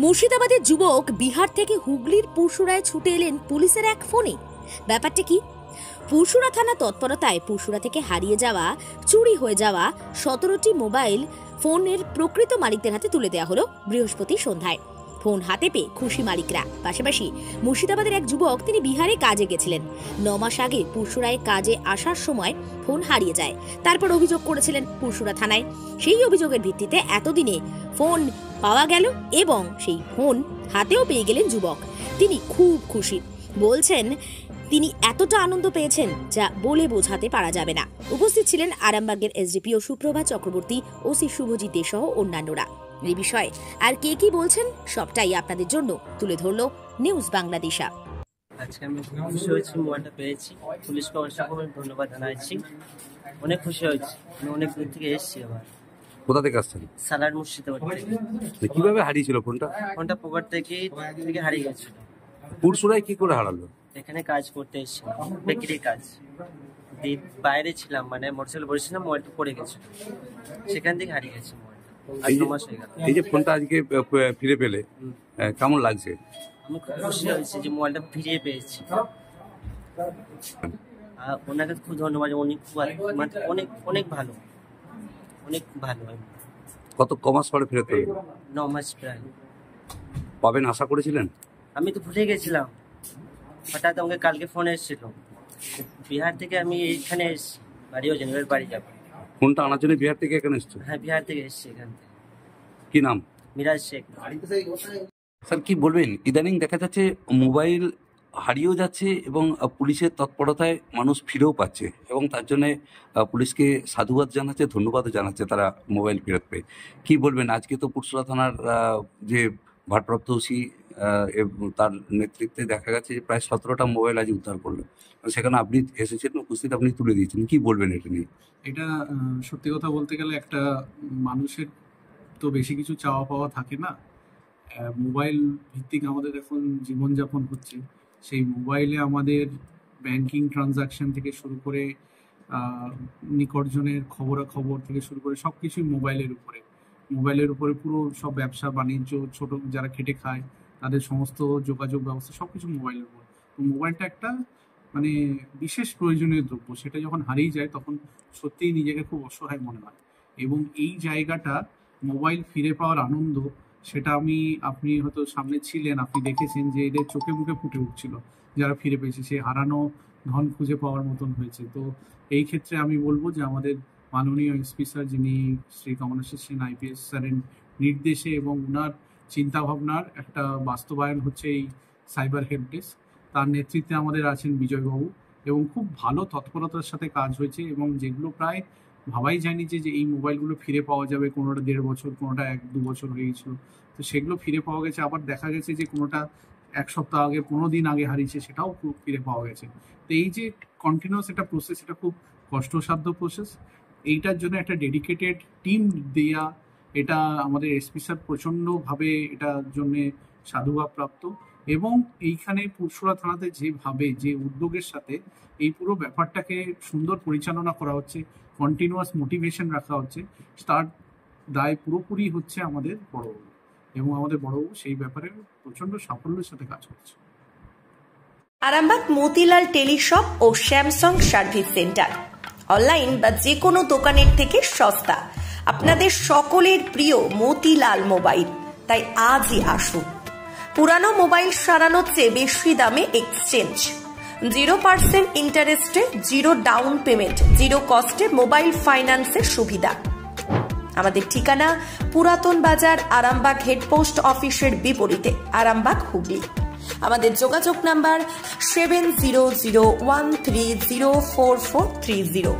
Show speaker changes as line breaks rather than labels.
মুর্শিদাবাদের যুবক বিহার থেকে হুগলির পুরসুরায় ছুটে এলেন পুলিশের এক ফোনে। ব্যাপারটা কি? পুরসুরা থানা তৎপরতায় পুরসুরা থেকে হারিয়ে যাওয়া, চুরি হয়ে যাওয়া 17টি মোবাইল ফোনের প্রকৃত মালিকদের হাতে তুলে দেওয়া হলো বৃহস্পতি সন্ধ্যায়। ফোন হাতে পেয়ে খুশি মালিকরা। পাশাপাশি মুর্শিদাবাদের এক যুবক, তিনি বিহারে কাজে গেছিলেন। 9 মাস আগে পুরসুরায় কাজে আসার সময় ফোন হারিয়ে যায়। তারপর অভিযোগ করেছিলেন পুরসুরা থানায়। সেই অভিযোগের ভিত্তিতে এতদিনে ফোন পাওয়া গেল এবং সেই ফোন হাতেও পেয়ে গেলেন যুবক। তিনি খুব খুশি। বলছেন তিনি এতটা আনন্দ পেয়েছেন যা বলে বোঝাতে পারা যাবে না। উপস্থিত ছিলেন আরামবাগের এসডিপিও সুপ্রভা চক্রবর্তী, ওসি শুভজিৎ দে সহ অন্যান্যরা। এই বিষয়ে আর কে কি বলছেন সবটাই আপনাদের জন্য তুলে ধরলো নিউজ বাংলাদেশা।
আজকে আমি খুশি হয়েছি, মোবাইলটা পেয়েছি। পুলিশকে অসংখ্য ধন্যবাদ জানাচ্ছি। অনেক খুশি হয়েছি। আমি অনেক দূর থেকে এসেছি। আবার
কোথা থেকে আসছেন?
সালার মুর্শিদাবাদ থেকে।
কিভাবে হারিয়েছিল ফোনটা?
ফোনটা পকেট থেকে হারিয়ে গেছিল।
পুরসুরায় কি করে হারালো?
এখানে কাজ করতে এসেছিলাম, বেকারি কাজ। বাইরে ছিলাম, মানে মোটরসাইকেল বসেছিলাম, মোবাইলটা পড়ে গেছিল, সেখান থেকে হারিয়ে গেছে মোবাইলটা।
এই যে ফোনটা আজকে ফিরে পেলে কেমন লাগছে?
আমি খুব খুশি হয়েছি যে মোবাইলটা ফিরিয়ে পেয়েছি। ওনাকে খুব ধন্যবাদ। উনি অনেক অনেক ভালো, অনেক ভালো।
কত কমাস পরে ফেরত পেলেন?
9 মাস প্রায়।
পাবেন আশা করেছিলেন?
আমি তো ভুলে গেছিলাম। হঠাৎ আমাকে কালকে ফোন এসেছিল বিহার থেকে। আমি এইখানে এসেছি, বাড়িও জেনারেল বাড়ি যাবো।
ফোনটা আনার জন্য বিহার থেকে এখানে এসেছো?
হ্যাঁ, বিহার থেকে এসেছি। এখান থেকে।
কি নাম?
মিরাজ শেখ।
স্যার কি বলবেন, ইদানিং দেখা যাচ্ছে মোবাইল হারিয়েও যাচ্ছে এবং পুলিশের তৎপরতায় মানুষ ফিরেও পাচ্ছে এবং তার জন্য পুলিশকে সাধুবাদ জানাচ্ছে, ধন্যবাদও জানাচ্ছে তারা মোবাইল ফেরত পেয়ে। কি বলবেন, আজকে তো পুরসুরা থানার যে ভারপ্রাপ্ত ওসি তার নেতৃত্বে দেখা গেছে যে প্রায় 17টা মোবাইল আজ উদ্ধার করলো। সেখানে আপনি এসেছিলেন, উপস্থিত, আপনি তুলে দিয়েছেন। কি বলবেন এটা নিয়ে?
এটা সত্যি কথা বলতে গেলে একটা মানুষের তো বেশি কিছু চাওয়া পাওয়া থাকে না। মোবাইল ভিত্তিক আমাদের এখন জীবনযাপন হচ্ছে। সেই মোবাইলে আমাদের ব্যাংকিং ট্রানজাকশন থেকে শুরু করে নিকটজনের খবরাখবর থেকে শুরু করে সব কিছুই মোবাইলের উপরে পুরো সব ব্যবসা বাণিজ্য, ছোট যারা খেটে খায় তাদের সমস্ত যোগাযোগ ব্যবস্থা সব কিছু মোবাইলের উপর। তো মোবাইলটা একটা মানে বিশেষ প্রয়োজনীয় দ্রব্য। সেটা যখন হারিয়ে যায় তখন সত্যিই নিজেকে খুব অসহায় মনে হয়। এবং এই জায়গাটা মোবাইল ফিরে পাওয়ার আনন্দ, সেটা আপনি হয়তো সামনে ছিলেন, আপনি দেখেছেন যে এদের চোখে মুখে ফুটে উঠছিল যারা ফিরে পেয়েছে। সে হারানো ধন খুঁজে পাওয়ার মতন হয়েছে। তো এই ক্ষেত্রে আমি বলবো যে আমাদের মাননীয় এসপি স্যার, যিনি শ্রী কমলেশ্বর সেন IPS স্যারের নির্দেশে এবং ওনার চিন্তাভাবনার একটা বাস্তবায়ন হচ্ছে এই সাইবার হেল্প ডেস্ক। তার নেতৃত্বে আমাদের আছেন বিজয়বাবু এবং খুব ভালো তৎপরতার সাথে কাজ হয়েছে এবং যেগুলো প্রায় ভাবাই যায়নি যে এই মোবাইলগুলো ফিরে পাওয়া যাবে। কোনোটা 1.5 বছর, কোনোটা 1-2 বছর হয়ে গেছিলো। তো সেগুলো ফিরে পাওয়া গেছে। আবার দেখা গেছে যে কোনোটা 1 সপ্তাহ আগে, 15 দিন আগে হারিয়েছে, সেটাও খুব ফিরে পাওয়া গেছে। তো এই যে কন্টিনিউয়াস একটা প্রসেস, এটা খুব কষ্টসাধ্য প্রসেস। এইটার জন্য একটা ডেডিকেটেড টিম দেয়া, এটা আমাদের এসপি স্যার প্রচণ্ডভাবে এটার জন্যে সাধুবাদ প্রাপ্ত। এবং এইখানে পুরসুরা থানাতে যেভাবে যে উদ্যোগের সাথে এই পুরো ব্যাপারটাকে সুন্দর পরিচালনা করা হচ্ছে, কন্টিনিউয়াস মোটিভেশন রাখা হচ্ছে, তার দায় পুরোপুরি হচ্ছে আমাদের বড়বাবু। এবং আমাদের বড়বাবু সেই ব্যাপারে প্রচণ্ড সাফল্যের সাথে কাজ করছে।
আরামবাগ মতিলাল টেলিশপ ও স্যামসাং সার্ভিস সেন্টার, অনলাইন বা যে কোনো দোকানের থেকে সস্তা। আপনাদের সকলের প্রিয় মতিলাল মোবাইল। তাই আজই আসুন। পুরানো মোবাইল সারানোর চেয়ে বেশি দামে এক্সচেঞ্জ, 0% ইন্টারেস্টে, 0 ডাউন পেমেন্ট, 0 কস্টে মোবাইল ফাইন্যান্সের সুবিধা। আমাদের ঠিকানা পুরাতন বাজার, আরামবাগ হেডপোস্ট অফিসের বিপরীতে, আরামবাগ, হুগলি। আমাদের যোগাযোগ নাম্বার 7001304430।